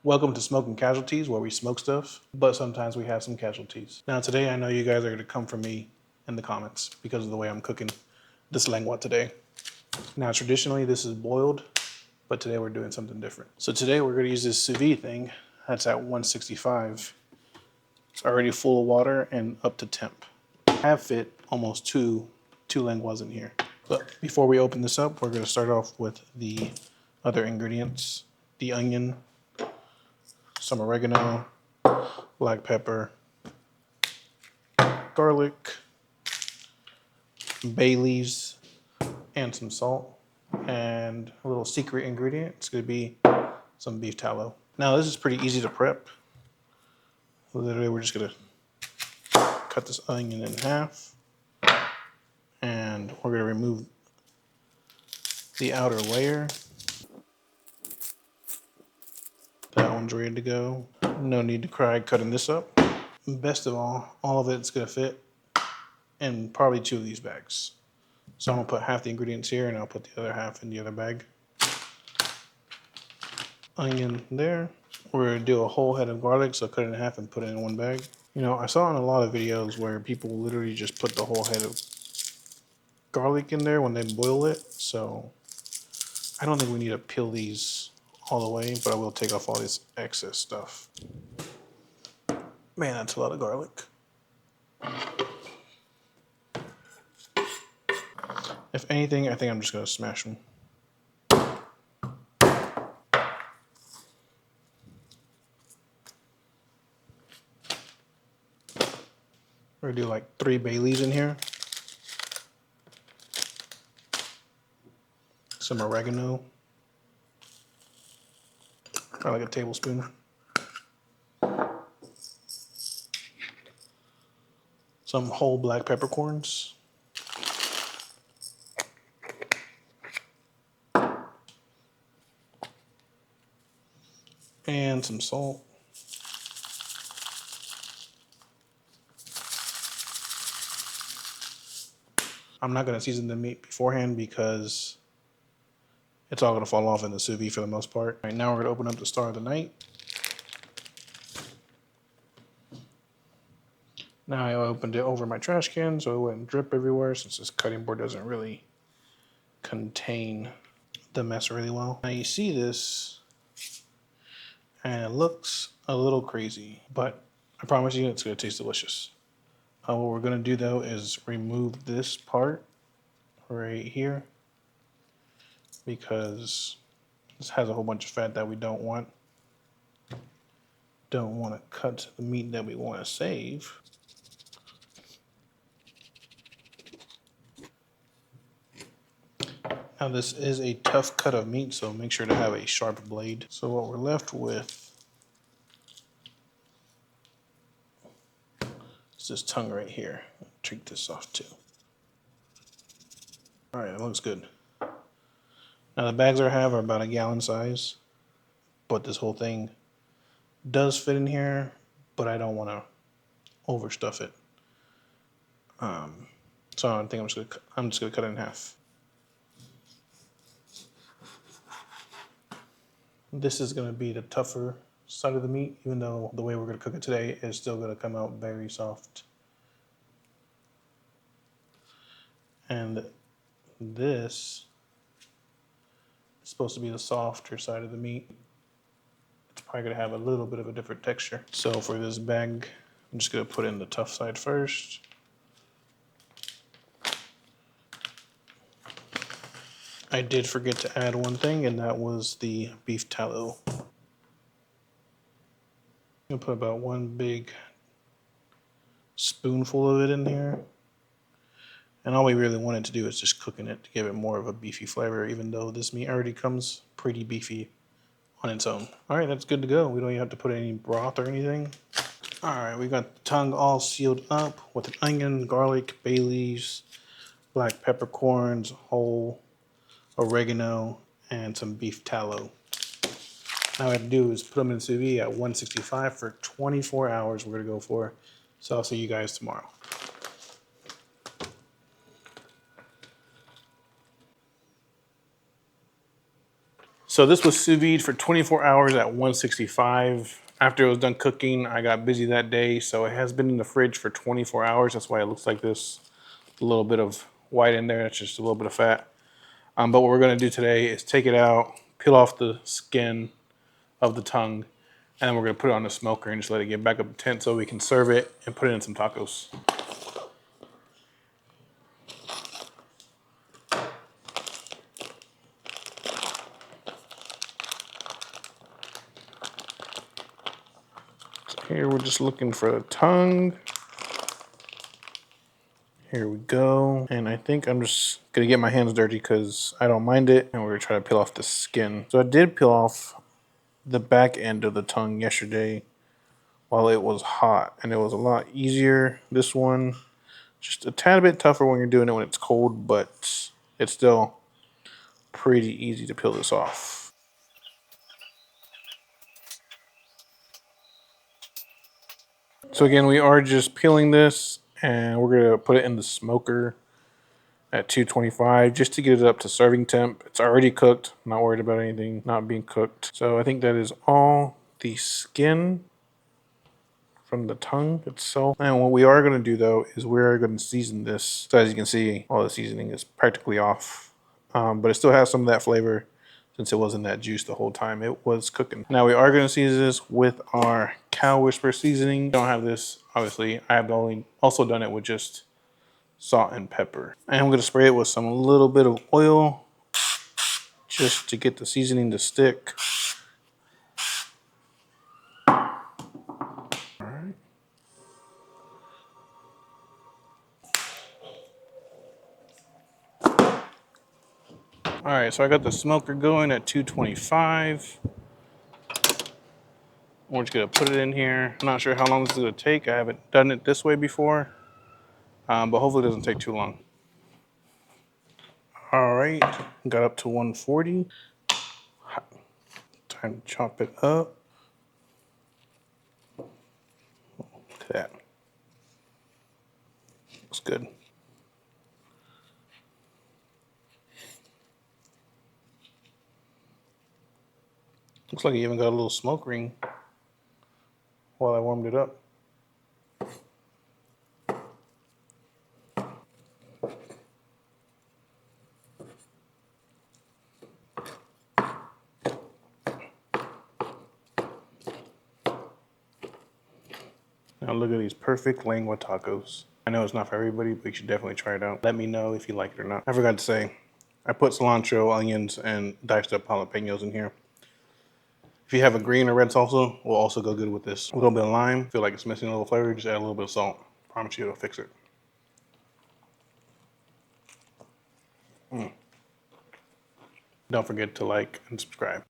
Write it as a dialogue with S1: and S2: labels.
S1: Welcome to Smoke and Casualties, where we smoke stuff, but sometimes we have some casualties. Now today I know you guys are going to come for me in the comments because of the way I'm cooking this lengua today. Now traditionally this is boiled, but today we're doing something different. So today we're going to use this sous vide thing that's at 165. It's already full of water and up to temp. I have fit almost two lenguas in here. But before we open this up, we're going to start off with the other ingredients. The onion, some oregano, black pepper, garlic, bay leaves, and some salt. And a little secret ingredient, it's going to be some beef tallow. Now this is pretty easy to prep. Literally we're just going to cut this onion in half. And we're going to remove the outer layer. That one's ready to go. No need to cry cutting this up. Best of all of it's going to fit in probably 2 of these bags. So I'm going to put half the ingredients here and I'll put the other half in the other bag. Onion there. We're going to do a whole head of garlic, so cut it in half and put it in one bag. You know, I saw in a lot of videos where people literally just put the whole head of garlic in there when they boil it, so I don't think we need to peel these all the way, but I will take off all this excess stuff. Man, that's a lot of garlic. If anything, I think I'm just going to smash them. We're going to do like 3 bay leaves in here. Some oregano. Probably like a tablespoon. Some whole black peppercorns. And some salt. I'm not going to season the meat beforehand because it's all going to fall off in the sous vide for the most part. All right, now we're going to open up the star of the night. Now I opened it over my trash can so it wouldn't drip everywhere, since this cutting board doesn't really contain the mess really well. Now you see this and it looks a little crazy, but I promise you it's going to taste delicious. What we're going to do though is remove this part right here, because this has a whole bunch of fat that we don't want. Don't want to cut the meat that we want to save. Now this is a tough cut of meat, so make sure to have a sharp blade. So what we're left with is this tongue right here. Take this off too. All right, it looks good. Now the bags I have are about 1 gallon size, but this whole thing does fit in here, but I don't want to overstuff it. So I think I'm just gonna cut it in half. This is gonna be the tougher side of the meat, even though the way we're gonna cook it today is still gonna come out very soft. And this is supposed to be the softer side of the meat. It's probably gonna have a little bit of a different texture. So for this bag, I'm just gonna put in the tough side first. I did forget to add one thing, and that was the beef tallow. I'm gonna put about 1 big spoonful of it in here. And all we really wanted to do is just cooking it to give it more of a beefy flavor, even though this meat already comes pretty beefy on its own. All right, that's good to go. We don't even have to put any broth or anything. All right, we got the tongue all sealed up with an onion, garlic, bay leaves, black peppercorns, whole oregano, and some beef tallow. Now what I have to do is put them in the sous vide at 165 for 24 hours we're gonna go for. So I'll see you guys tomorrow. So this was sous vide for 24 hours at 165. After it was done cooking, I got busy that day, so it has been in the fridge for 24 hours. That's why it looks like this. A little bit of white in there. It's just a little bit of fat. But what we're going to do today is take it out, peel off the skin of the tongue, and then we're going to put it on the smoker and just let it get back up to temp so we can serve it and put it in some tacos. Here we're just looking for the tongue. Here we go. And I think I'm just gonna get my hands dirty because I don't mind it. And we're gonna try to peel off the skin. So I did peel off the back end of the tongue yesterday while it was hot. And it was a lot easier. This one, just a tad bit tougher when you're doing it when it's cold, but it's still pretty easy to peel this off. So again, we are just peeling this and we're gonna put it in the smoker at 225 just to get it up to serving temp. It's already cooked. I'm not worried about anything not being cooked. So I think that is all the skin from the tongue itself. And what we are going to do though is we're going to season this. So as you can see, all the seasoning is practically off, but it still has some of that flavor since it wasn't that juice the whole time it was cooking. Now we are going to season this with our Cow Whisperer seasoning. Don't have this, obviously. I have also done it with just salt and pepper. And I'm going to spray it with some little bit of oil just to get the seasoning to stick. All right, so I got the smoker going at 225. We're just gonna put it in here. I'm not sure how long this is gonna take. I haven't done it this way before, but hopefully it doesn't take too long. All right, got up to 140. Time to chop it up. Look at that. Looks good. Looks like it even got a little smoke ring while I warmed it up. Now look at these perfect Lengua tacos. I know it's not for everybody, but you should definitely try it out. Let me know if you like it or not. I forgot to say, I put cilantro, onions, and diced up jalapeños in here. If you have a green or red salsa, will also go good with this. A little bit of lime, feel like it's missing a little flavor, just add a little bit of salt. Promise you it'll fix it. Don't forget to like and subscribe.